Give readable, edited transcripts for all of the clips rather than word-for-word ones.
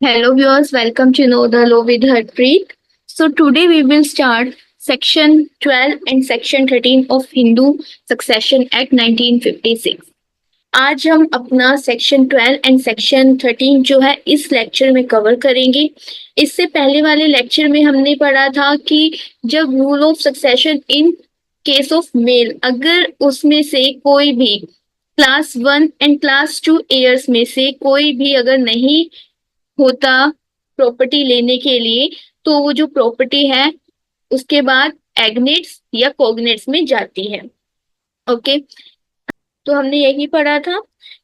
Hello viewers, welcome to Know the Law with Harpreet. So today we will start section 12 and section 13 of Hindu Succession Act 1956. आज हम अपना section 12 and section 13 जो है इस lecture में cover करेंगे। इससे पहले वाले लेक्चर में हमने पढ़ा था कि जब rule of succession in case of male, अगर उसमें से कोई भी क्लास 1 एंड क्लास 2 एयर्स में से कोई भी अगर नहीं होता प्रॉपर्टी लेने के लिए, तो वो जो प्रॉपर्टी है उसके बाद एग्नेट्स या कोग्नेट्स में जाती है। ओके, तो हमने यही पढ़ा था।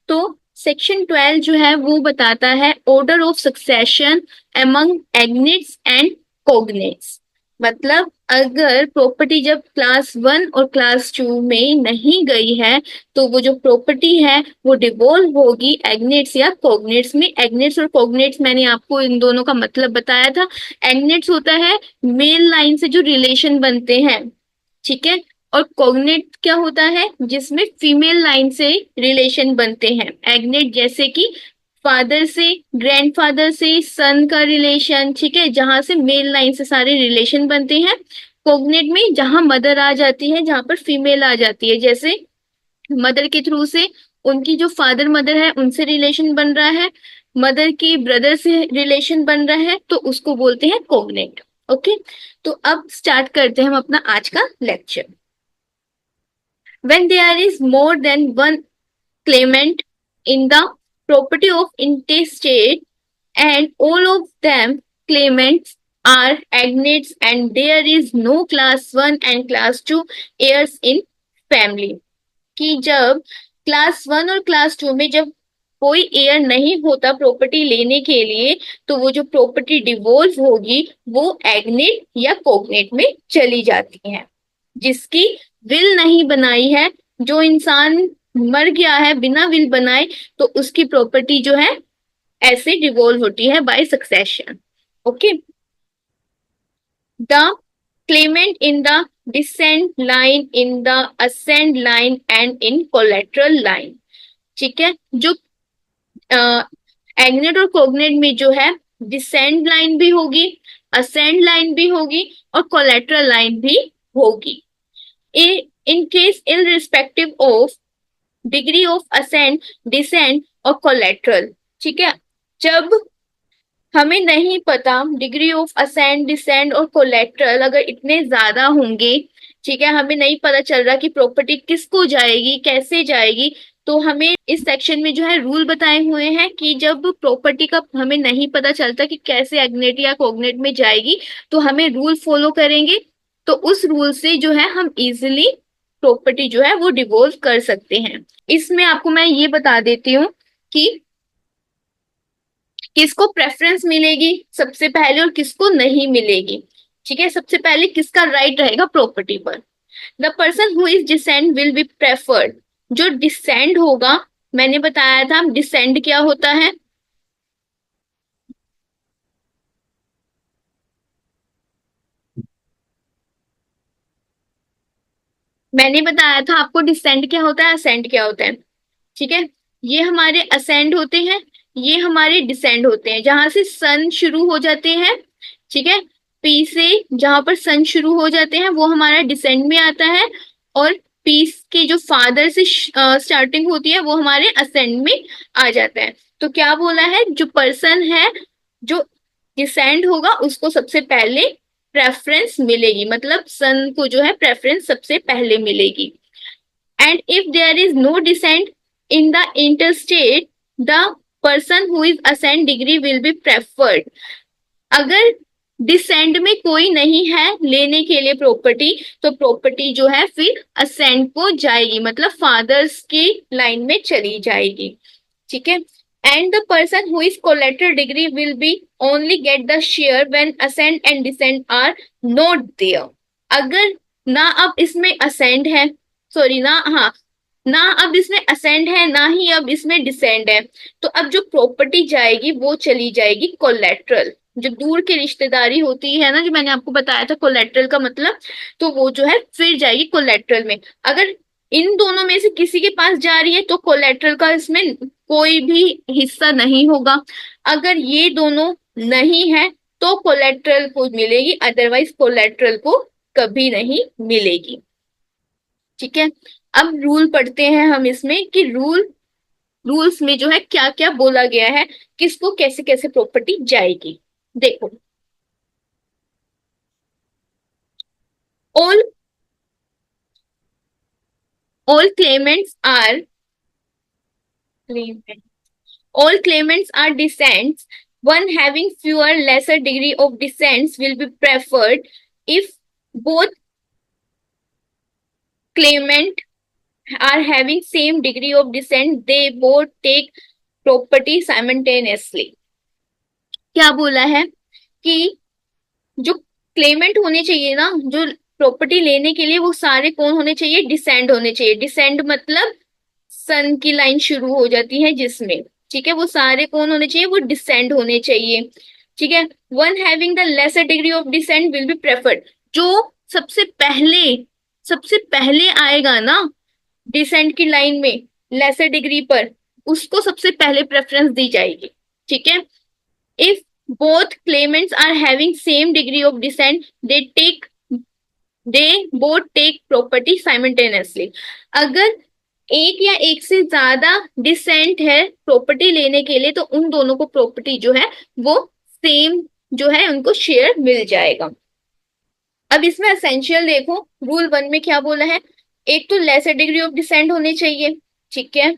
तो सेक्शन 12 जो है वो बताता है order of succession among agnates and cognates. मतलब अगर प्रॉपर्टी जब क्लास 1 और क्लास 2 में नहीं गई है तो वो जो प्रॉपर्टी है वो डिवॉल्व होगी एग्नेट्स या कोग्नेट्स में। एग्नेट्स और कोग्नेट्स मैंने आपको इन दोनों का मतलब बताया था। एग्नेट्स होता है मेल लाइन से जो रिलेशन बनते हैं, ठीक है, और कोग्नेट क्या होता है जिसमें फीमेल लाइन से रिलेशन बनते हैं। एग्नेट जैसे कि फादर से, ग्रैंडफादर से सन का रिलेशन, ठीक है, जहां से मेल लाइन से सारे रिलेशन बनते हैं। कोग्नेट में जहां मदर आ जाती है, जहां पर फीमेल आ जाती है, जैसे मदर के थ्रू से उनकी जो फादर मदर है उनसे रिलेशन बन रहा है, मदर की ब्रदर से रिलेशन बन रहा है, तो उसको बोलते हैं कोग्नेट। ओके, तो अब स्टार्ट करते हैं हम अपना आज का lecture. When there is more than one claimant in the property of intestate and all of them claimants are agnates and there is no class 1 and class 2 heirs in family, कि जब class 1 और class 2 में जब कोई air नहीं होता property लेने के लिए, तो वो जो प्रॉपर्टी डिवोल्व होगी वो एग्नेट या कोग्नेट में चली जाती है। जिसकी विल नहीं बनाई है, जो इंसान मर गया है बिना विल बनाए, तो उसकी प्रॉपर्टी जो है ऐसे डिवॉल्व होती है by succession. Okay, the claimant in the descend line, in the ascend line and in collateral line. ठीक है, जो एग्नेट और कोग्नेट में जो है डिसेंड लाइन भी होगी, असेंड लाइन भी होगी और कोलेट्रल लाइन भी होगी। In case irrespective of degree of ascent, descent और collateral। ठीक है, जब हमें नहीं पता डिग्री ऑफ असेंड, डिसेंड और कोलेट्रल अगर इतने ज्यादा होंगे, ठीक है, हमें नहीं पता चल रहा कि प्रॉपर्टी किसको जाएगी, कैसे जाएगी, तो हमें इस सेक्शन में जो है रूल बताए हुए हैं कि जब प्रॉपर्टी का हमें नहीं पता चलता कि कैसे एग्नेट या कोग्नेट में जाएगी, तो हमें रूल फॉलो करेंगे। तो उस रूल से जो है हम इजिली प्रॉपर्टी जो है वो डिवोल्व कर सकते हैं। इसमें आपको मैं ये बता देती हूँ कि किसको प्रेफरेंस मिलेगी सबसे पहले और किसको नहीं मिलेगी। ठीक है, सबसे पहले किसका राइट रहेगा प्रॉपर्टी पर। The person who is descend will be preferred. जो डिसेंड होगा, मैंने बताया था डिसेंड क्या होता है, मैंने बताया था आपको डिसेंड क्या होता है, असेंड क्या होता है। ठीक है, ये हमारे असेंड होते हैं, ये हमारे डिसेंड होते हैं, जहां से सन शुरू हो जाते हैं। ठीक है, पी से जहां पर सन शुरू हो जाते हैं वो हमारा डिसेंड में आता है, और पी के जो फादर से स्टार्टिंग होती है वो हमारे असेंड में आ जाता है। तो क्या बोला है, जो पर्सन है जो डिसेंड होगा उसको सबसे पहले प्रेफरेंस मिलेगी, मतलब सन को जो है प्रेफरेंस सबसे पहले मिलेगी। And if there is no descent in the interstate, the person who is ascend degree will be preferred। अगर डिसेंड में कोई नहीं है लेने के लिए प्रॉपर्टी, तो प्रॉपर्टी जो है फिर असेंड को जाएगी, मतलब फादर्स की लाइन में चली जाएगी। ठीक है, and the person who is collateral degree will be only get the share when ascend and descend are not there. अगर ना अब इसमें असेंड है, सॉरी ना, हाँ, ना अब इसमें असेंड है ना ही अब इसमें डिसेंड है, तो अब जो प्रॉपर्टी जाएगी वो चली जाएगी कोलेट्रल। जो दूर की रिश्तेदारी होती है ना, जो मैंने आपको बताया था कोलेट्रल का मतलब, तो वो जो है फिर जाएगी कोलेट्रल में। अगर इन दोनों में से किसी के पास जा रही है तो कोलेट्रल का इसमें कोई भी हिस्सा नहीं होगा। अगर ये दोनों नहीं है तो कोलेट्रल को मिलेगी, अदरवाइज कोलेट्रल को कभी नहीं मिलेगी। ठीक है, अब रूल पढ़ते हैं हम इसमें कि रूल्स में जो है क्या क्या बोला गया है, किसको कैसे कैसे प्रॉपर्टी जाएगी। देखो, all all claimants are all claimants are descents. One having fewer lesser degree of descents will be preferred if both claimant are having same degree of descent. They both take property simultaneously. क्या बोला है कि जो Clement होने चाहिए ना, जो property लेने के लिए, वो सारे कौन होने चाहिए? डिसेंड होने चाहिए। डिसेंड मतलब सन की लाइन शुरू हो जाती है जिसमें, ठीक है, वो सारे कौन होने चाहिए? वो डिसेंड होने चाहिए। ठीक है, one having the lesser degree of descend will be preferred. जो सबसे पहले आएगा ना डिसेंड की लाइन में लेसर डिग्री पर, उसको सबसे पहले प्रेफरेंस दी जाएगी। ठीक है, if both claimants are having same degree of descent, they both take property simultaneously. अगर एक या एक से ज्यादा डिसेंट है प्रॉपर्टी लेने के लिए, तो उन दोनों को प्रॉपर्टी जो है वो सेम जो है उनको शेयर मिल जाएगा। अब इसमें एसेंशियल देखो, रूल 1 में क्या बोला है? एक तो लेसर डिग्री ऑफ डिसेंट होनी चाहिए। ठीक है,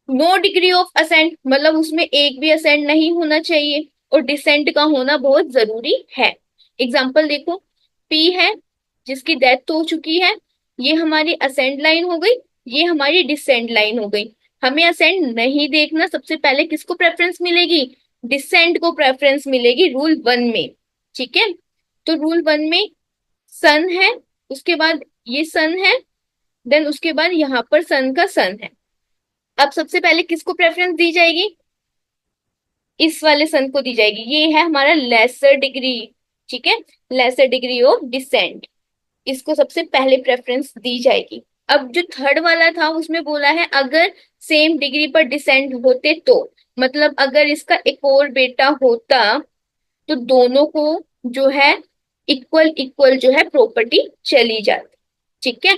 नो डिग्री ऑफ असेंट मतलब उसमें एक भी असेंट नहीं होना चाहिए, और डिसेंट का होना बहुत जरूरी है। एग्जाम्पल देखो, पी है जिसकी डेथ तो हो चुकी है, ये हमारी असेंट लाइन हो गई, ये हमारी डिसेंट लाइन हो गई। हमें असेंट नहीं देखना, सबसे पहले किसको प्रेफरेंस मिलेगी? डिसेंट को प्रेफरेंस मिलेगी रूल 1 में। ठीक है, तो रूल 1 में सन है, उसके बाद ये सन है, देन उसके बाद यहाँ पर सन का सन है। अब सबसे पहले किसको प्रेफरेंस दी जाएगी? इस वाले सन को दी जाएगी, ये है हमारा लेसर डिग्री। ठीक है, लेसर डिग्री ऑफ डिसेंट, इसको सबसे पहले प्रेफरेंस दी जाएगी। अब जो थर्ड वाला था उसमें बोला है अगर सेम डिग्री पर डिसेंट होते तो, मतलब अगर इसका एक और बेटा होता तो दोनों को जो है इक्वल इक्वल जो है प्रॉपर्टी चली जाती। ठीक है,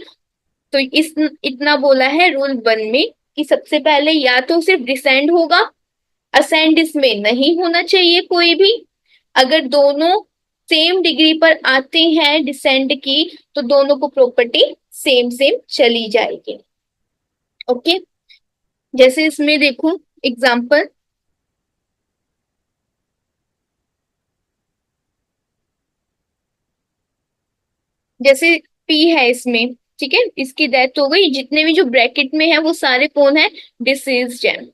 तो इस इतना बोला है रूल 1 में कि सबसे पहले या तो सिर्फ डिसेंड होगा, असेंड इसमें नहीं होना चाहिए कोई भी। अगर दोनों सेम डिग्री पर आते हैं डिसेंड की, तो दोनों को प्रॉपर्टी सेम सेम चली जाएगी। ओके, जैसे इसमें देखो एग्जांपल, जैसे पी है इसमें, ठीक है, इसकी डेथ हो गई, जितने भी जो ब्रैकेट में है वो सारे कौन है? डिसीज्ड है।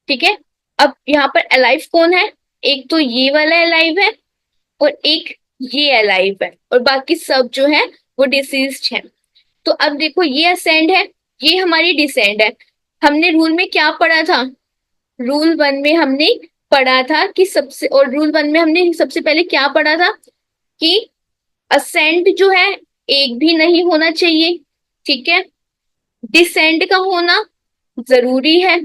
ठीक है, अब यहाँ पर अलाइव कौन है? एक तो ये वाला अलाइव है और एक ये अलाइव है, और बाकी सब जो है वो डिसीज्ड है। तो अब देखो, ये असेंड है, ये हमारी डिसेंड है। हमने रूल में क्या पढ़ा था? रूल 1 में हमने पढ़ा था कि सबसे, और रूल 1 में हमने सबसे पहले क्या पढ़ा था कि असेंड जो है एक भी नहीं होना चाहिए। ठीक है, डिसेंड का होना जरूरी है,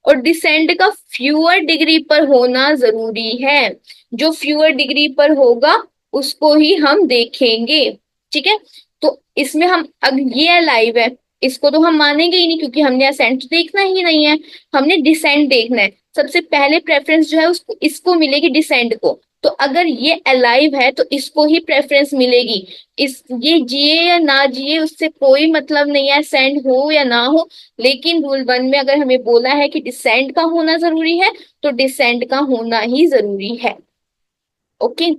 और डिसेंड का फ्यूअर डिग्री पर होना जरूरी है। जो फ्यूअर डिग्री पर होगा उसको ही हम देखेंगे। ठीक है, तो इसमें हम, अब ये अलाइव है, इसको तो हम मानेंगे ही नहीं क्योंकि हमने असेंट देखना ही नहीं है, हमने डिसेंड देखना है। सबसे पहले प्रेफरेंस जो है उसको इसको मिलेगी, डिसेंड को। तो अगर ये अलाइव है तो इसको ही प्रेफरेंस मिलेगी। इस ये जिए या ना जिए उससे कोई मतलब नहीं है, असेंट हो या ना हो। लेकिन रूल 1 में अगर हमें बोला है कि डिसेंट का होना जरूरी है, तो डिसेंट का होना ही जरूरी है। ओके,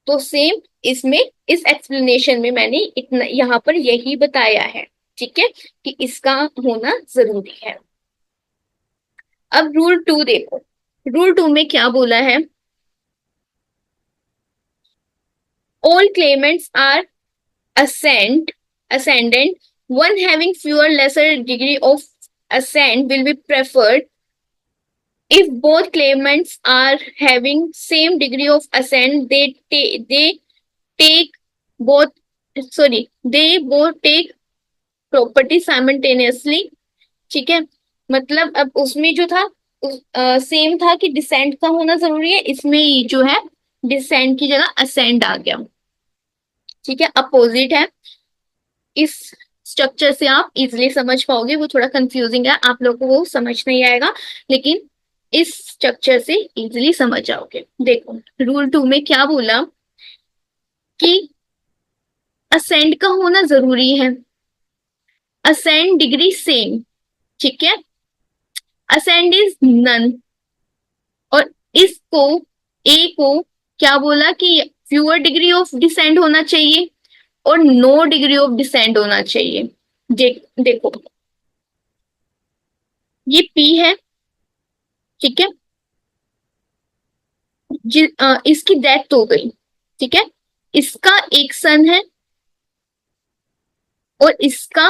तो सेम इसमें इस एक्सप्लेनेशन में मैंने इतना यहाँ पर यही बताया है। ठीक है, कि इसका होना जरूरी है। अब रूल 2 देखो, रूल 2 में क्या बोला है? All claimants are ascendant, one having fewer lesser degree of ascent will be preferred if both claimants are having same degree of ascent. They take both, sorry, they both take property simultaneously. ठीक है, मतलब अब उसमें जो था same था कि descend का होना जरूरी है, इसमें ये जो है डिसेंड की जगह असेंड आ गया। ठीक है, अपोजिट है। इस स्ट्रक्चर से आप इजिली समझ पाओगे, वो थोड़ा कंफ्यूजिंग है, आप लोगों को वो समझ नहीं आएगा, लेकिन इस स्ट्रक्चर से इजिली समझ जाओगे। देखो रूल 2 में क्या बोला कि असेंड का होना जरूरी है, असेंड डिग्री सेम। ठीक है, असेंड इज नन, और इसको ए को क्या बोला कि फ्यूअर डिग्री ऑफ डिसेंड होना चाहिए और नो डिग्री ऑफ डिसेंड होना चाहिए। देखो ये पी है, ठीक है, इसकी डेथ हो गई। ठीक है, इसका एक सन है और इसका,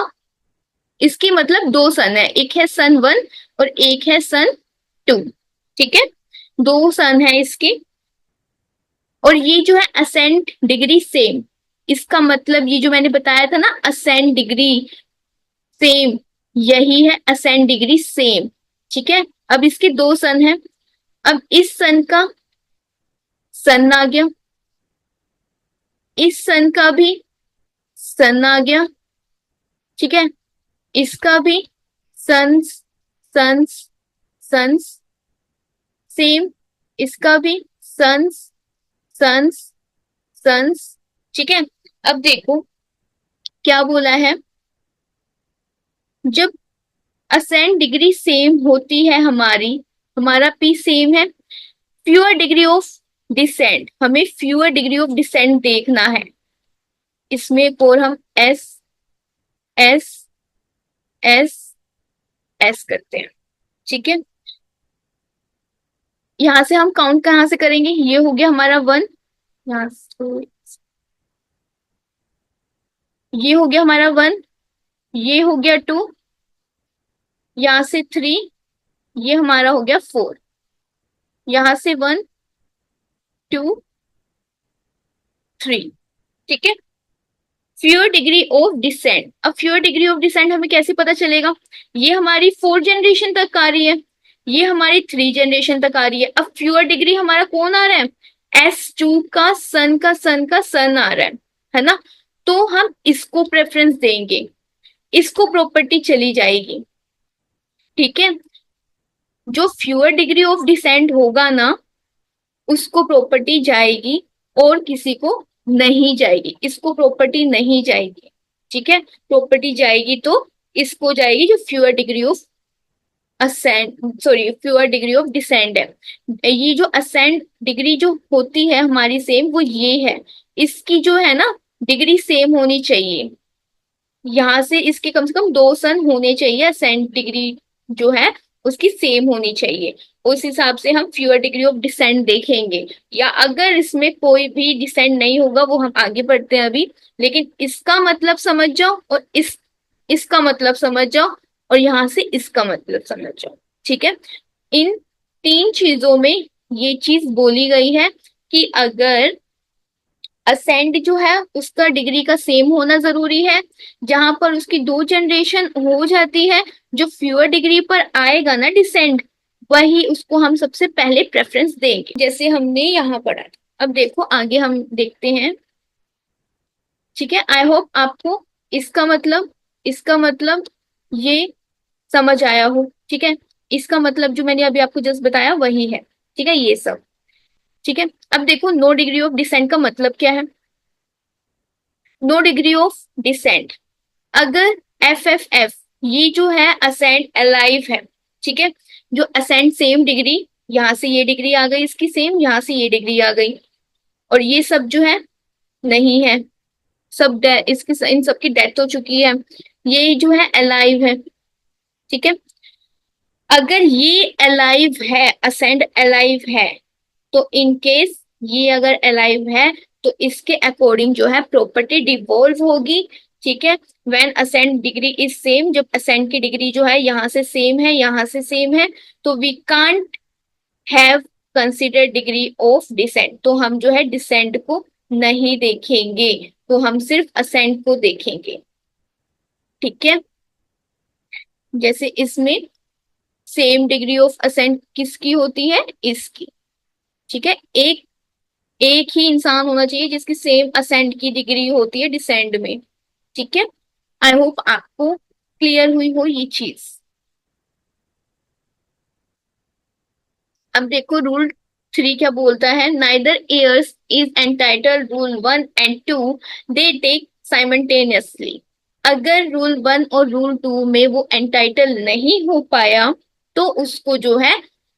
इसकी मतलब दो सन है, एक है सन 1 और एक है सन 2। ठीक है, दो सन है इसके, और ये जो है असेंड डिग्री सेम, इसका मतलब ये जो मैंने बताया था ना असेंड डिग्री सेम, यही है असेंड डिग्री सेम। ठीक है, अब इसके दो सन है, अब इस सन का सन आ गया, इस सन का भी सन आ गया। ठीक है, इसका भी सन्स सन्स सन्स सेम, इसका भी सन्स सन्स सन्स। ठीक है, अब देखो क्या बोला है, जब असेंड डिग्री सेम होती है हमारी, हमारा पी सेम है, फ्यूअर डिग्री ऑफ डिसेंट, हमें फ्यूअर डिग्री ऑफ डिसेंट देखना है। इसमें एक और हम एस एस एस एस करते हैं। ठीक है, यहां से हम काउंट कहां से करेंगे, ये हो गया हमारा 1, यहाँ से ये हो गया हमारा 1, ये हो गया 2, यहाँ से 3, ये हमारा हो गया 4, यहाँ से 1 2 3। ठीक है, फ्यूअर डिग्री ऑफ डिसेंट, अब फ्यूअर डिग्री ऑफ डिसेंट हमें कैसे पता चलेगा, ये हमारी 4 जनरेशन तक आ रही है, ये हमारी 3 जनरेशन तक आ रही है। अब फ्यूअर डिग्री हमारा कौन आ रहा है, S2 का सन का सन का सन आ रहा है ना, तो हम इसको प्रेफरेंस देंगे, इसको प्रॉपर्टी चली जाएगी। ठीक है, जो फ्यूअर डिग्री ऑफ डिसेंट होगा ना उसको प्रॉपर्टी जाएगी, और किसी को नहीं जाएगी, इसको प्रॉपर्टी नहीं जाएगी। ठीक है, प्रॉपर्टी जाएगी तो इसको जाएगी जो fewer degree of ascend, sorry fewer degree of descend है। ये जो असेंड डिग्री जो होती है हमारी सेम, वो ये है, इसकी जो है ना डिग्री सेम होनी चाहिए, यहाँ से इसके कम से कम दो सन होने चाहिए, असेंड डिग्री जो है उसकी सेम होनी चाहिए। उस हिसाब से हम फ्यूअर डिग्री ऑफ डिसेंट देखेंगे, या अगर इसमें कोई भी डिसेंट नहीं होगा वो हम आगे बढ़ते हैं अभी, लेकिन इसका मतलब समझ जाओ और इसका मतलब समझ जाओ, और यहां से इसका मतलब समझ जाओ। ठीक है, इन तीन चीजों में ये चीज बोली गई है कि अगर असेंड जो है उसका डिग्री का सेम होना जरूरी है, जहां पर उसकी दो जनरेशन हो जाती है, जो फ्यूअर डिग्री पर आएगा ना डिसेंड, वही उसको हम सबसे पहले प्रेफरेंस देंगे, जैसे हमने यहाँ पढ़ा था। अब देखो आगे हम देखते हैं। ठीक है, आई होप आपको इसका मतलब ये समझ आया हो। ठीक है, इसका मतलब जो मैंने अभी आपको जस्ट बताया वही है। ठीक है, ये सब ठीक है। अब देखो नो डिग्री ऑफ डिसेंट का मतलब क्या है, नो डिग्री ऑफ डिसेंट, अगर एफ ये जो है असेंट अलाइव है। ठीक है, जो असेंट सेम डिग्री, यहां से ये डिग्री आ गई इसकी सेम, यहां से ये डिग्री आ गई, और ये सब जो है नहीं है, सब इसकी इन सब की डेथ हो चुकी है, ये जो है अलाइव है। ठीक है, अगर ये अलाइव है, असेंट अलाइव है, तो इन केस ये अगर अलाइव है तो इसके अकॉर्डिंग जो है प्रॉपर्टी डिवॉल्व होगी। ठीक है, when ascent degree is same, जब असेंट की डिग्री जो है यहाँ से सेम है यहाँ से सेम है, तो we can't have consider degree of descent, तो हम जो है डिसेंट को नहीं देखेंगे, तो हम सिर्फ असेंट को देखेंगे। ठीक है, जैसे इसमें सेम डिग्री ऑफ असेंट किसकी होती है? इसकी। ठीक है, एक एक ही इंसान होना चाहिए जिसकी सेम असेंट की डिग्री होती है डिसेंड में। ठीक है, आई होप आपको क्लियर हुई हो ये चीज। अब देखो रूल 3 क्या बोलता है। Neither heirs is entitled rule 1 and 2 they take simultaneously. अगर रूल 1 और रूल 2 में वो एंटाइटल नहीं हो पाया तो उसको जो है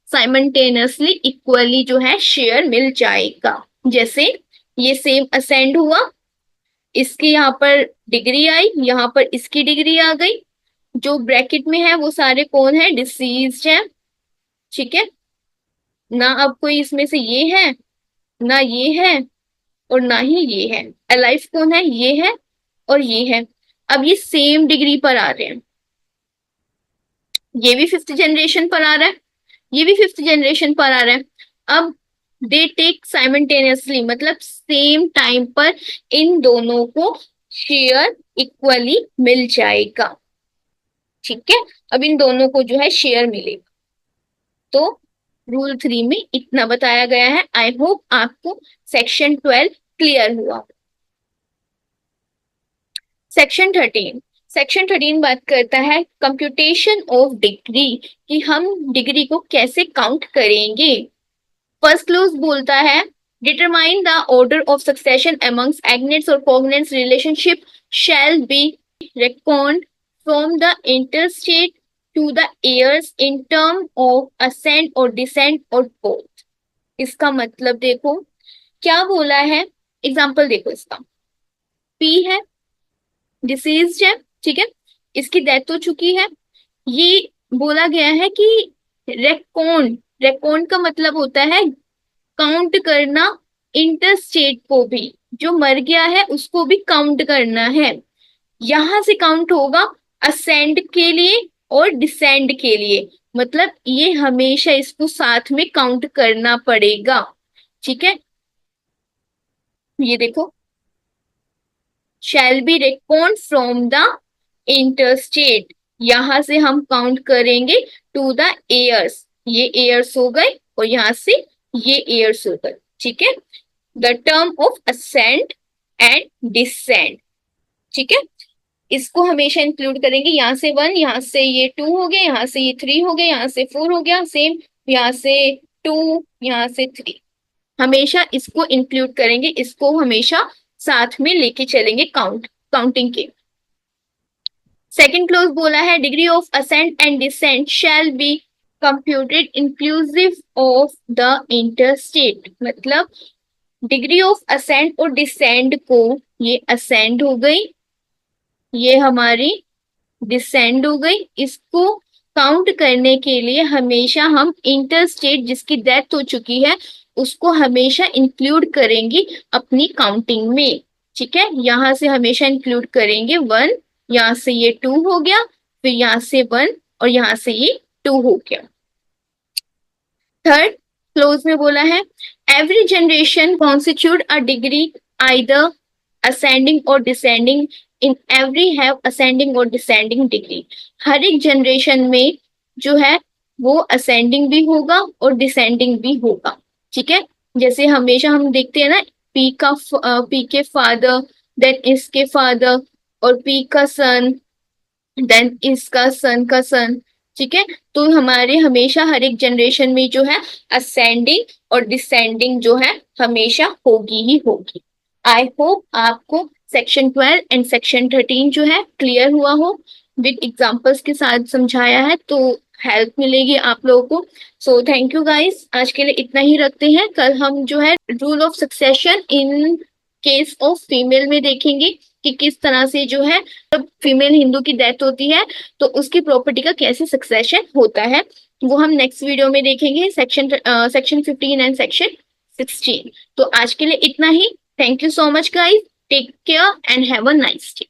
साइमल्टेनियसली इक्वली जो है शेयर मिल जाएगा। जैसे ये सेम असेंड हुआ, इसकी यहाँ पर डिग्री आई, यहाँ पर इसकी डिग्री आ गई। जो ब्रैकेट में है वो सारे कौन है? डिसीज्ड है। ठीक है, ना अब कोई इसमें से ये है, ना ये है, और ना ही ये है। अलाइव कौन है? ये है और ये है। अब ये सेम डिग्री पर आ रहे हैं, ये भी फिफ्थ जनरेशन पर आ रहा है, ये भी फिफ्थ जनरेशन पर आ रहा है। अब दे टेक साइमल्टेनियसली मतलब सेम टाइम पर इन दोनों को शेयर इक्वली मिल जाएगा। ठीक है, अब इन दोनों को जो है शेयर मिलेगा। तो रूल 3 में इतना बताया गया है। आई होप आपको सेक्शन 12 क्लियर हुआ। सेक्शन 13 बात करता है कंप्यूटेशन ऑफ डिग्री, कि हम डिग्री को कैसे काउंट करेंगे। फर्स्ट क्लोज बोलता है determine the order of succession amongst agnates और cognates relationship shall be reckoned from the interstate to the heirs in term of ascent or descent or both। इसका मतलब देखो क्या बोला है। एग्जाम्पल देखो इसका। पी है, डिसीज्ड है, ठीक है, इसकी डेथ हो चुकी है। ये बोला गया है कि रेकॉर्ड, रेकॉर्ड का मतलब होता है काउंट करना, इंटरस्टेट को भी, जो मर गया है उसको भी काउंट करना है। यहां से काउंट होगा असेंड के लिए और डिसेंड के लिए, मतलब ये हमेशा इसको साथ में काउंट करना पड़ेगा। ठीक है, ये देखो shall be record from the interstate, यहां से हम काउंट करेंगे टू द एयर्स, ये एयर्स हो गए और यहां से ये एयर्स हो गए। ठीक है, the term of ascend and descend. ठीक है, इसको हमेशा इंक्लूड करेंगे। यहाँ से 1, यहाँ से ये 2 हो गया, यहाँ से ये 3 हो गया, यहाँ से 4 हो गया, सेम यहाँ से 2, यहाँ से 3, हमेशा इसको इंक्लूड करेंगे, इसको हमेशा साथ में लेके चलेंगे काउंटिंग के। सेकेंड क्लोज बोला है degree of ascent and descent shall be computed inclusive of the intestate, मतलब डिग्री ऑफ असेंट और डिसेंड को, ये असेंड हो गई, ये हमारी डिसेंड हो गई, इसको काउंट करने के लिए हमेशा हम इंटरस्टेट जिसकी डेथ हो चुकी है उसको हमेशा इंक्लूड करेंगे अपनी काउंटिंग में। ठीक है, यहां से हमेशा इंक्लूड करेंगे 1, यहां से ये 2 हो गया, फिर यहां से 1 और यहां से ये 2 हो गया। थर्ड क्लोज में बोला है every generation constitute a degree either ascending or descending, in every have ascending or descending degree. हर एक जनरेशन में जो है वो असेंडिंग भी होगा और डिसेंडिंग भी होगा। ठीक है, जैसे हमेशा हम देखते हैं ना, पी के फादर, देन इसके फादर, और पी का सन, देन इसका सन का सन। ठीक है, तो हमारे हमेशा हर एक जनरेशन में जो है असेंडिंग और डिसेंडिंग जो है हमेशा होगी ही होगी। आई होप आपको सेक्शन 12 एंड सेक्शन 13 जो है क्लियर हुआ हो, विद एग्जांपल्स के साथ समझाया है तो हेल्प मिलेगी आप लोगों को। सो थैंक यू गाइस, आज के लिए इतना ही रखते हैं। कल हम जो है rule of succession in case of female में देखेंगे कि किस तरह से जो है जब फीमेल हिंदू की डेथ होती है तो उसकी प्रॉपर्टी का कैसे सक्सेशन होता है, वो हम नेक्स्ट वीडियो में देखेंगे, सेक्शन 15 एंड सेक्शन 16। तो आज के लिए इतना ही। Thank you so much guys, take care and have a nice day.